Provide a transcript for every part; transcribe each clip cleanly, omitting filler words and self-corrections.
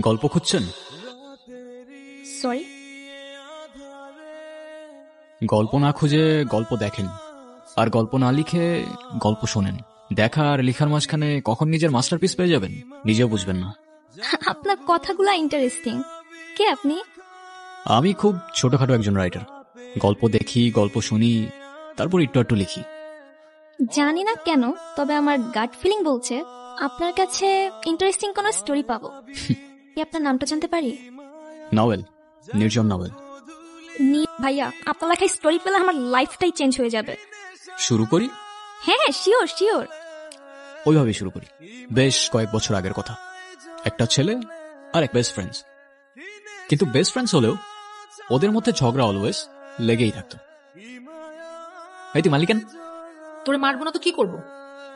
গল্প খুঁজছেন? সরি, গল্প না খুঁজে গল্প দেখেন, আর গল্প না লিখে গল্প শোনেন। দেখা আর লেখার মাঝখানে কখন নিজের মাস্টারপিস পেয়ে যাবেন নিজেও বুঝবেন না। আপনার কথাগুলো ইন্টারেস্টিং। কে আপনি? আমি খুব ছোটখাটো একজন রাইটার। গল্প দেখি, গল্প শুনি, তারপর একটু একটু লিখি। জানি না কেন, তবে আমার গাট ফিলিং বলছে আপনার কাছে ইন্টারেস্টিং কোনো স্টোরি পাবো। কি আপনার নামটা জানতে পারি? নভেল, নির্জন নভেল। ভাইয়া, আপনার লেখায় স্টোরি পেলে আমার লাইফটাই চেঞ্জ হয়ে যাবে। শুরু করি? হ্যাঁ, শিওর শিওর। ওইভাবে শুরু করি। বেশ কয়েক বছর আগের কথা। একটা ছেলে আর এক বেস্ট ফ্রেন্ডস, কিন্তু বেস্ট ফ্রেন্ডস হলেও ওদের মধ্যে ঝগড়া অলওয়েজ লেগেই থাকতো। এই তুই মালিকেন, তোরে মারবো না তো কি করবো?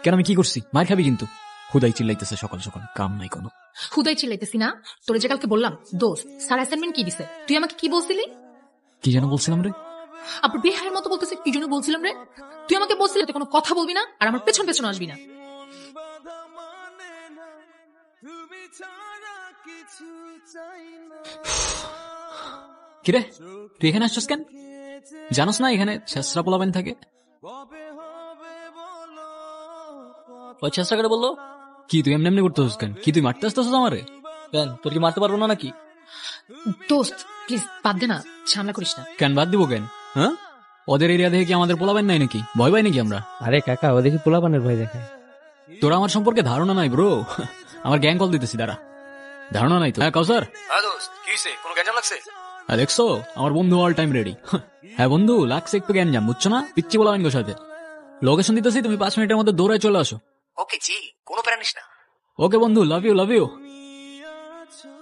কেন আমি কি করছি? মার খাবি কিন্তু। হুদাই চিল্লাইতেছে সকাল সকাল, কাম নাই কোনো। খুদাই চিল্লাইতেছি না? তোরে যে কালকে বললাম দোস্ত স্যার অ্যাসাইনমেন্ট কি দিছে, তুই আমাকে কি বলছিলি? কি যেন বলছিলাম রে? আপনার বেহায়ের মতো বলতেছে কি জন্য বলছিলাম রে? তুই আমাকে বলছিলি তুই কোনো কথা বলবি না আর আমার পেছন পেছন আসবি না। কিরে, তুই এখানে আসছিস কেন? জানোস না এখানে ছেসরা পোলাপান থাকে? ওই চেষ্টা করে বললো কি তুই এমনি এমনি করতেছিস কেন? কি তুই মারতে আসতেছিস আমারে? কেন, তোর কি মারতে পারবো না নাকি? দোস্ত প্লিজ বাদ দে না, ঝামেলা করিস না। কেন বাদ দিব কেন? হ্যাঁ, ওদের এরিয়া দেখে কি আমাদের পোলাপান নাই নাকি? ভয় পাই নাকি আমরা? আরে কাকা, ও দেখি পোলাপানের ভয় দেখায়। তোরা আমার সম্পর্কে ধারণা নাই ব্রো। আমার গ্যাং কল দিতেছি, দাঁড়া। ধারণা নাই তো? হ্যাঁ কাউসার, দেখছো আমার বন্ধু অল টাইম রেডি। হ্যাঁ বন্ধু, লাগছে একটু জ্ঞান বুঝছো না? পিচ্ছি বলা আইন সাথে লোকেশন দিতেছি, তুমি 5 মিনিটের মধ্যে দৌড়ায় চলে আসো। ওকে জি, কোনো প্যারা নিস না। ওকে বন্ধু, লাভ ইউ লাভ ইউ।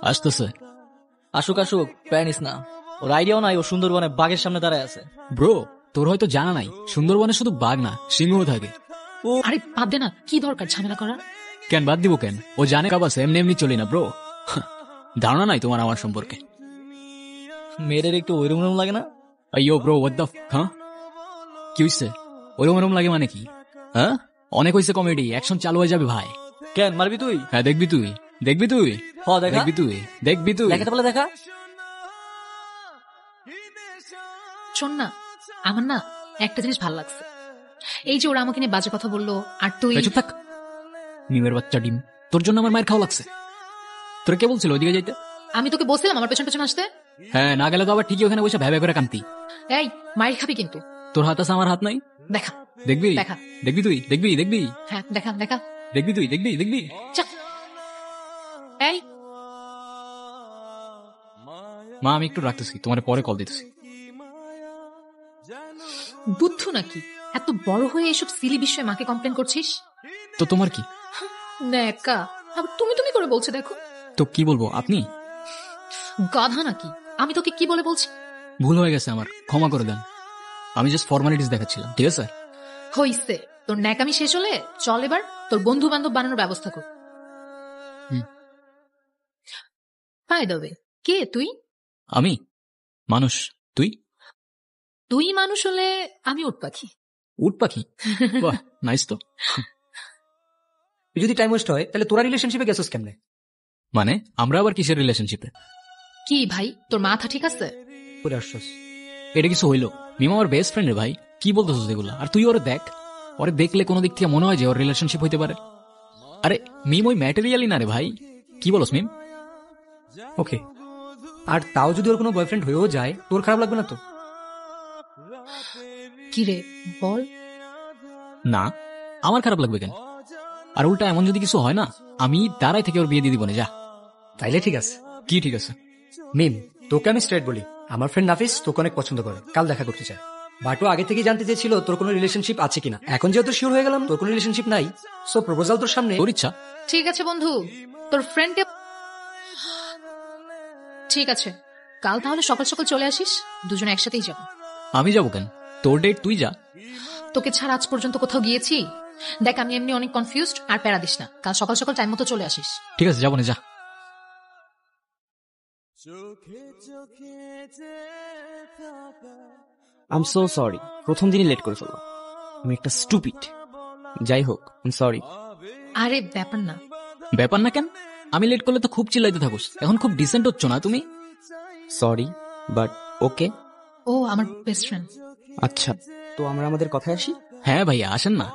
আসতেছে। আসুক আসুক, প্যানিস না। ওর আইডিয়াও নাই ও সুন্দরবনে বাঘের সামনে দাঁড়ায় আছে। ব্রো, তোর হয়তো জানা নাই, সুন্দরবনে শুধু বাঘ না, সিংহ থাকে। আরে বাদ দে না, কি দরকার ঝামেলা করার? কেন বাদ দিব কেন? ও জানে কাবাস এমনি এমনি চলি না ব্রো। ধারণা নাই তোমার আমার সম্পর্কে। মেয়েদের একটু ওইরকম রকম লাগে না? আইয়ো ব্রো, হোয়াট দ্য হ্যাঁ, কি হইছে? ওরকম ওরকম লাগে মানে কি? হ্যাঁ, অনেক হইছে কমেডি, অ্যাকশন চালু হয়ে যাবে ভাই। কেন মারবি তুই? হ্যাঁ দেখবি তুই, দেখবি তুই, দেখা দেখবি তুই, দেখবি তুই। দেখাতে বলে দেখা। শোন না, আমার না একটা জিনিস ভালো লাগছে। এই যে ওরা আমাকে নিয়ে বাজে কথা বললো আর তুই চুপ থাক, নিমের বাচ্চা ডিম। তোর জন্য আমার মায়ের খাওয়া লাগছে। তোর কে বলছিল ওইদিকে যাইতে? আমি তোকে বলছিলাম আমার পেছন পেছন আসতে। হ্যাঁ, না গেলে তো আবার ঠিকই ওখানে বসে ভ্যাবে করে কান্তি। এই মাইর খাবি কিন্তু। তোর হাত আছে, আমার হাত নাই। দেখা দেখবি দেখা। দেখবি তুই, দেখবি দেখবি হ্যাঁ দেখা দেখা। দেখবি তুই, দেখবি দেখবি। চা। এই মা, আমি একটু রাখতেছি, তোমার পরে কল দিতেছি। বুদ্ধু নাকি এত বড় হয়ে এসব সিলি বিষয়ে মাকে কমপ্লেন করছিস? তো তোমার কি? নেকা, আবার তুমি তুমি করে বলছে দেখো। তো কি বলবো? আপনি গাধা নাকি? আমি তোকে কি বলে বলছি? ভুল হয়ে গেছে আমার, ক্ষমা করে দেন। আমি জাস্ট ফর্মালিটিস দেখাচ্ছিলাম, ঠিক আছে? হইছে, তোর ন্যাকামি শেষ হলে চল এবার তোর বন্ধু বান্ধব বানানোর ব্যবস্থা কর। বাই দ্য ওয়ে, কে তুই? আমি মানুষ, তুই? তুই মানুষ হলে আমি উট পাখি। উট পাখি? বাহ, নাইস তো। যদি টাইম ওয়েস্ট হয় তাহলে তোরা রিলেশনশিপে গেছিস কেমনে? মানে আমরা আবার কিসের রিলেশনশিপে? কি ভাই, তোর মাথা ঠিক আছে? পরে আসছস? এটা কিছু হইলো? মিম আমার বেস্ট ফ্রেন্ড রে ভাই, কি বলতেছিস এগুলা? আর তুই ওরে দেখ, ওরে দেখলে কোনো দিক থেকে মনে হয় যে ওর রিলেশনশিপ হইতে পারে। আরে মিম ওই ম্যাটেরিয়ালই না রে ভাই, কি বলস মিম? ওকে, আর তাও যদি ওর কোনো বয়ফ্রেন্ড হয়েও যায় তোর খারাপ লাগবে না তো? কি রে বল। না, আমার খারাপ লাগবে কেন? আর উল্টা এমন যদি কিছু হয় না, আমি দাঁড়াই থেকে ওর বিয়ে দিয়ে দিব না। যা। তাইলে ঠিক আছে। কি ঠিক আছে? মিম, তোকে আমি স্ট্রেট বলি, আমার ফ্রেন্ড নাফিস তোকে অনেক পছন্দ করে, কাল দেখা করতে চায়। বাটু আগে থেকে জানতে চেয়েছিল তোর কোনো রিলেশনশিপ আছে কিনা। এখন যেহেতু শিওর হয়ে গেলাম তোর কোনো রিলেশনশিপ নাই, সো প্রপোজাল তোর সামনে। তোর ইচ্ছা। ঠিক আছে বন্ধু, তোর ফ্রেন্ডকে ঠিক আছে, কাল তাহলে সকাল সকাল চলে আসিস, দুজনে একসাথেই যাবো। আমি যাবো কেন? তোর ডেট তুই যা। তোকে ছাড়া আজ পর্যন্ত কোথাও গিয়েছি? দেখ আমি এমনি অনেক কনফিউজড, আর প্যারা দিস না, কাল সকাল সকাল টাইম মতো চলে আসিস। ঠিক আছে, যাবো না, যা। আই এম সো সরি, প্রথম দিনই লেট করে ফেললাম। আমি একটা স্টুপিড। যাই হোক, আই এম সরি। আরে ব্যাপার না। ব্যাপার না কেন? আমি লেট করলে তো খুব চিল্লাইতে থাকুস, এখন খুব ডিসেন্ট হচ্ছ না তুমি? সরি, বাট ওকে। ও আমার বেস্ট ফ্রেন্ড। আচ্ছা, তো আমরা আমাদের কথায় আসি। হ্যাঁ ভাইয়া, আসেন না।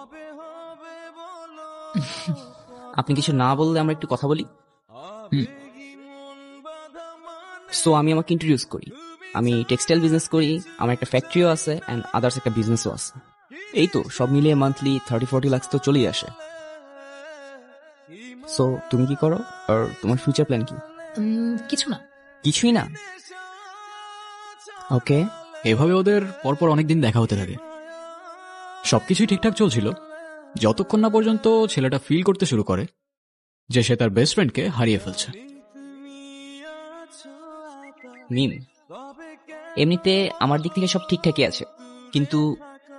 আপনি কিছু না বললে আমরা একটু কথা বলি। হুম। সো আমি আমাকে ইন্ট্রোডিউস করি। আমি টেক্সটাইল বিজনেস করি, আমার একটা ফ্যাক্টরিও আছে অ্যান্ড আদার্স একটা বিজনেসও আছে। এই তো সব মিলিয়ে মান্থলি 30-40 লাখ তো চলেই আসে। সো তুমি কি করো আর তোমার ফিউচার প্ল্যান কি? কিছু না। কিছুই না? ওকে। এভাবে ওদের পরপর অনেকদিন দেখা হতে থাকে। সবকিছুই ঠিকঠাক চলছিল, যতক্ষণ না পর্যন্ত ছেলেটা ফিল করতে শুরু করে যে সে তার বেস্ট ফ্রেন্ডকে হারিয়ে ফেলছে। মিম, এমনিতে আমার দিক থেকে সব ঠিকঠাকই আছে, কিন্তু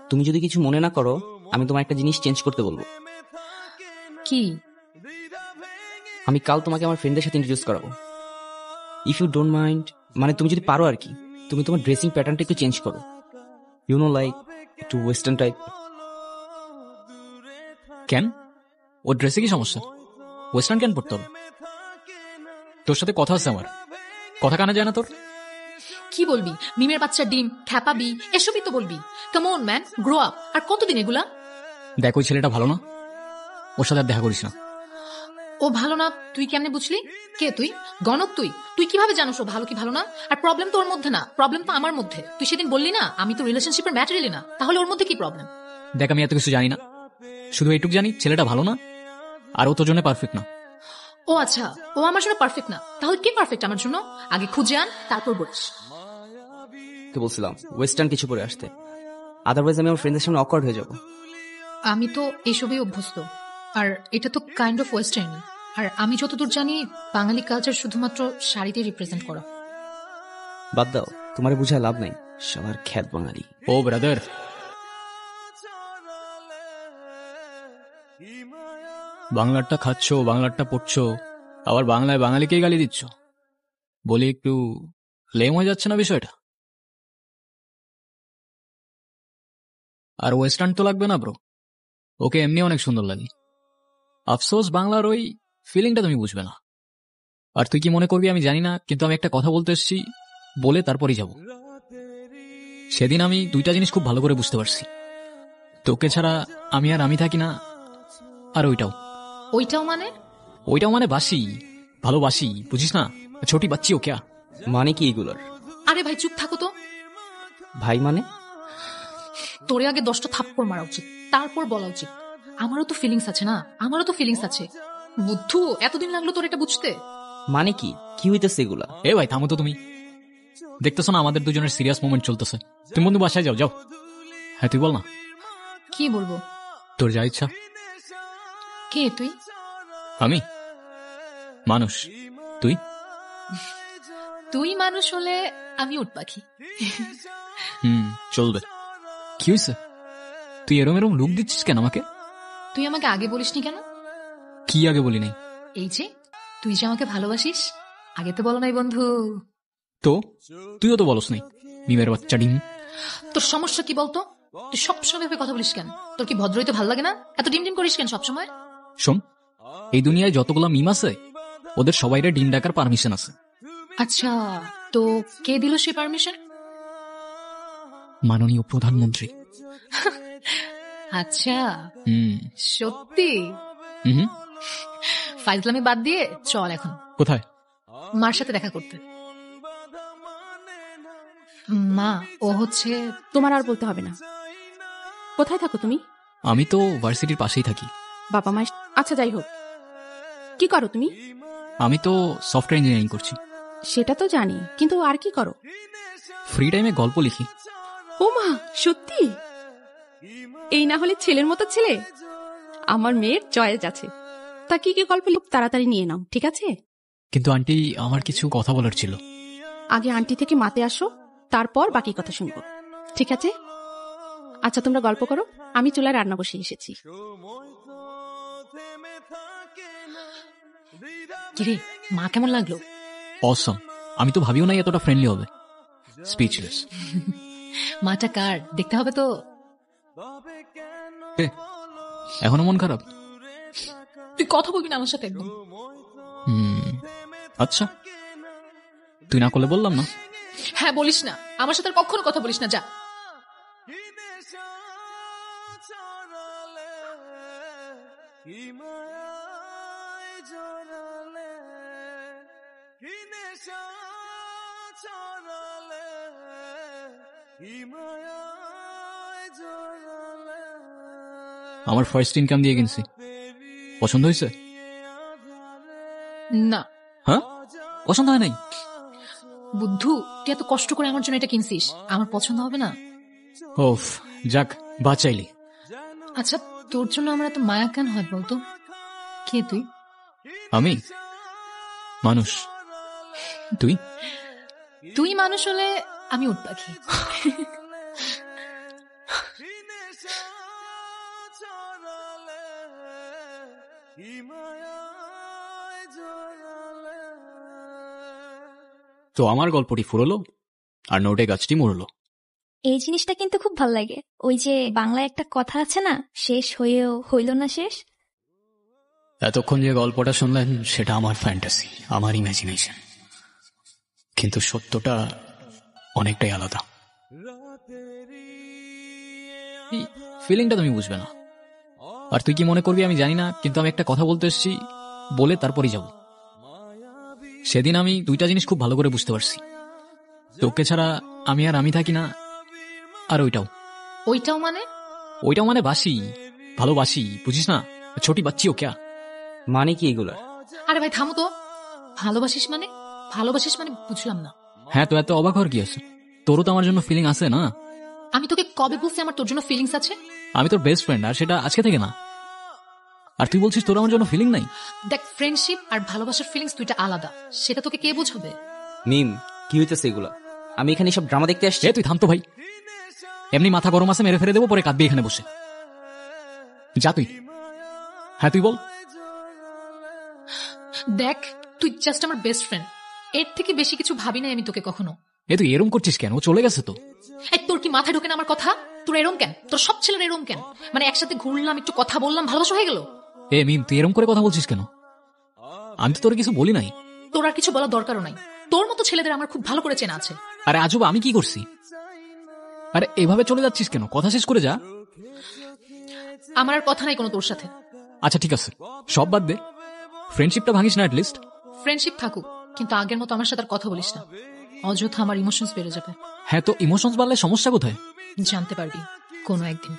তুমি যদি কিছু মনে না করো আমি তোমার একটা জিনিস চেঞ্জ করতে বলবো। কি? আমি কাল তোমাকে আমার ফ্রেন্ডদের সাথে ইন্ট্রোডিউস করাবো। ইফ ইউ ডোন্ট মাইন্ড, মানে তুমি যদি পারো আর কি, তুমি তোমার ড্রেসিং প্যাটার্নটা একটু চেঞ্জ করো। ইউ নো, লাইক একটু ওয়েস্টার্ন টাইপ। কেন? ওর ড্রেসে কি সমস্যা? ওয়েস্টার্ন কেন পড়তে হবে? তোর সাথে কথা আছে আমার, কথা কানে যায় না তোর? কি বলবি? মিমের বাচ্চা ডিম, খ্যাপাবি, এসবই তো বলবি। Come on man, grow up. আর কতদিন এগুলা? দেখ, ওই ছেলেটা ভালো না, ওর সাথে আর দেখা করিস না। ও ভালো না তুই কেমনে বুঝলি? কে তুই? গণক তুই? তুই কিভাবে জানোস ও ভালো কি ভালো না? আর প্রবলেম তো ওর মধ্যে না, প্রবলেম তো আমার মধ্যে। তুই সেদিন বললি না আমি তো রিলেশনশিপের ম্যাটেরিয়ালি না, তাহলে ওর মধ্যে কি প্রবলেম? দেখ, আমি এত কিছু জানি না, শুধু এইটুকু জানি ছেলেটা ভালো না আর ও তোর জন্য পারফেক্ট না। ও আচ্ছা, ও আমার জন্য পারফেক্ট না, তাহলে কে পারফেক্ট আমার জন্য? আগে খুঁজে আন, তারপর বলিস। তো বলছিলাম ওয়েস্টার্ন কিছু পরে আসতে, আদারওয়াইজ আমি আমার ফ্রেন্ডদের সামনে অকওয়ার্ড হয়ে যাবো। আমি তো এসবই অভ্যস্ত, আর এটা তো কাইন্ড অফ ওয়েস্টার্ন। আর আমি যতদূর জানি বাঙালি কালচার শুধুমাত্র শাড়িতে রিপ্রেজেন্ট করা। বাদ দাও, তোমারে বুঝায় লাভ নাই, সবার খ্যাত বাঙালি। ও ব্রাদার, বাংলারটা খাচ্ছ, বাংলারটা পড়ছো, আবার বাংলায় বাঙালিকেই গালি দিচ্ছ। বলি একটু লেম হয়ে যাচ্ছে না বিষয়টা? আর ওয়েস্টার্ন তো লাগবে না ব্রো, ওকে এমনি অনেক সুন্দর লাগে। আফসোস বাংলার ওই ফিলিংটা তুমি বুঝবে না। আর তুই কি মনে করবি আমি জানি না, কিন্তু আমি একটা কথা বলতে এসেছি, বলে তারপরই যাব। সেদিন আমি দুইটা জিনিস খুব ভালো করে বুঝতে পারছি, তোকে ছাড়া আমি আর আমি থাকি না, আর ওইটাও। ওইটাও মানে? ওইটাও মানে বাসি, ভালোবাসি, বুঝিস না? ছোটি বাচ্চি ও ক্যা? মানে কি এগুলোর? আরে ভাই চুপ থাকো তো। ভাই মানে? তোরে আগে 10টা থাপ্পড় মারা উচিত, তারপর বলা উচিত। আমারও তো ফিলিংস আছে না, আমারও তো ফিলিংস আছে। বুদ্ধু, এতদিন লাগলো তোর এটা বুঝতে? মানে কি কি হইতেছে এগুলা? এ ভাই থামো তো, তুমি দেখতেছো না আমাদের দুজনের সিরিয়াস মোমেন্ট চলতেছে? তুমি বন্ধু বাসায় যাও, যাও। হ্যাঁ তুই বল না। কি বলবো? তোর যা ইচ্ছা। কে তুই? আমি মানুষ, তুই? তুই মানুষ হলে আমি উট পাখি। চলবে। কি হয়েছে? তুই এরম এরম লুক দিচ্ছিস কেন আমাকে? তুই আমাকে আগে বলিসনি কেন? কি আগে বলি নাই? এই যে তুই যে আমাকে ভালোবাসিস, আগে তো বলো নাই বন্ধু। তো তুইও তো বলস নাই, মিমের বাচ্চা ডিম। তোর সমস্যা কি বলতো? তুই সবসময় ভেবে কথা বলিস কেন? তোর কি ভদ্র হইতে ভালো লাগে না? এত ডিম ডিম করিস কেন সবসময়? শোন, এই দুনিয়ায় যতগুলা মিম আছে ওদের সবাইরে ডিম ডাকার পারমিশন আছে। আচ্ছা, তো কে দিল সেই পারমিশন? মাননীয় প্রধানমন্ত্রী। আচ্ছা, হুম। সত্যি? হুম। ফাইজলামি বাদ দিয়ে চল এখন কোথায়? মার সাথে দেখা করতে। মা, ও হচ্ছে। তোমার আর বলতে হবে না। কোথায় থাকো তুমি? আমি তো ভার্সিটির পাশেই থাকি। বাবা মা? আচ্ছা যাই হোক, কি করো তুমি? আমি তো সফটওয়্যার ইঞ্জিনিয়ারিং করছি। সেটা তো জানি, কিন্তু আর কি করো? ফ্রি টাইমে গল্প লিখি। ও মা, সত্যি? এই না হলে ছেলের মতো ছেলে। আমার মেয়ের চয়েস আছে। তা কি কি গল্প খুব তাড়াতাড়ি নিয়ে নাও, ঠিক আছে? কিন্তু আন্টি, আমার কিছু কথা বলার ছিল। আগে আন্টি থেকে মাতে আসো, তারপর বাকি কথা শুনবো, ঠিক আছে? আচ্ছা তোমরা গল্প করো, আমি চুলায় রান্না বসিয়ে এসেছি। কিরে, মা কেমন লাগলো? অসম। আমি তো ভাবিও নাই এতটা ফ্রেন্ডলি হবে। স্পিচলেস। মাটা কার দেখতে হবে তো। এখনো মন খারাপ? তুই কথা বলবি না আমার সাথে একদম? হুম। আচ্ছা, তুই না করলে বললাম না। হ্যাঁ বলিস না, আমার সাথে আর কখনো কথা বলিস না, যা। আমার ফার্স্ট ইনকাম দিয়ে কিনছি, পছন্দ হয়েছে? না হ্যাঁ, পছন্দ হয় নাই? বুদ্ধু, তুই এত কষ্ট করে আমার জন্য এটা কিনছিস, আমার পছন্দ হবে না? ওফ, যাক বাঁচাইলি। আচ্ছা, তোর জন্য আমার এত মায়া কেন হয় বলতো? কে তুই? আমি মানুষ, তুই? তুই মানুষ হলে আমি উট পাখি। তো আমার গল্পটি ফুরলো আর নোটে গাছটি মরলো। এই জিনিসটা কিন্তু খুব ভাল লাগে। ওই যে বাংলায় একটা কথা আছে না, শেষ হয়েও হইল না শেষ। এতক্ষণ যে গল্পটা শুনলেন সেটা আমার ফ্যান্টাসি, আমার ইমাজিনেশন, কিন্তু সত্যটা অনেকটাই আলাদা। এই ফিলিংটা তুমি বুঝবে না, আর তুই কি মনে করবি আমি জানি না, কিন্তু আমি একটা কথা বলতে এসেছি, বলে তারপরই যাব। সেদিন আমি দুইটা জিনিস খুব ভালো করে বুঝতে পারছি, তোকে ছাড়া আমি আর আমি থাকি না, আর ওইটাও। ওইটাও মানে বাসি, ভালোবাসি, বুঝিস না? ছোটি বাচ্চিও ক্যা। মানে কি এগুলা? আরে ভাই থামো তো, ভালোবাসিস মানে বুঝলাম না। হ্যাঁ, তো এত অবাক হওয়ার কি আছে? তোরও তো আমার জন্য ফিলিং আছে না? আমি তোকে কবে বলছি আমার তোর জন্য ফিলিংস আছে? আমি তোর বেস্ট ফ্রেন্ড, আর সেটা আজকে থেকে না। আর তুই বলছিস তোর আমার জন্য ফিলিং নাই? দেখ, ফ্রেন্ডশিপ আর ভালোবাসার ফিলিংস দুইটা আলাদা, সেটা তোকে কে বোঝাবে? মিম, কি হইতেছে এগুলা? আমি এখানে সব ড্রামা দেখতে আসছি? তুই থাম তো ভাই, এমনি মাথা গরম আছে, মেরে ফেলে দেবো, পরে কাঁদবি এখানে বসে। যা তুই। হ্যাঁ তুই বল। দেখ, তুই জাস্ট আমার বেস্ট ফ্রেন্ড, এর থেকে বেশি কিছু ভাবি নাই আমি তোকে কখনো। তুই এরম করছিস কেন? ও চলে গেছে তো। এই তোর কি মাথায় ঢোকে না আমার কথা? তোর এরম কেন? তোর সব ছেলের এরম কেন? মানে একসাথে ঘুরলাম, একটু কথা বললাম, ভালোবাসা হয়ে গেল? মিম, তুই এরম করে কথা বলছিস কেন? আমি তো তোর কিছু বলি নাই। তোর আর কিছু বলার দরকারও নাই, তোর মতো ছেলেদের আমার খুব ভালো করে চেনা আছে। আরে আজব, আমি কি করছি? আরে এভাবে চলে যাচ্ছিস কেন? কথা শেষ করে যা। আমার আর কথা নাই কোনো তোর সাথে। আচ্ছা ঠিক আছে, সব বাদ দে, ফ্রেন্ডশিপটা ভাঙিস না অ্যাটলিস্ট। ফ্রেন্ডশিপ থাকুক, কিন্তু আগের মতো আমার সাথে আর কথা বলিস না, অযথা আমার ইমোশনস বেড়ে যাবে। হ্যাঁ, তো ইমোশনস বাড়লে সমস্যা কোথায়? জানতে পারবি কোনো একদিন।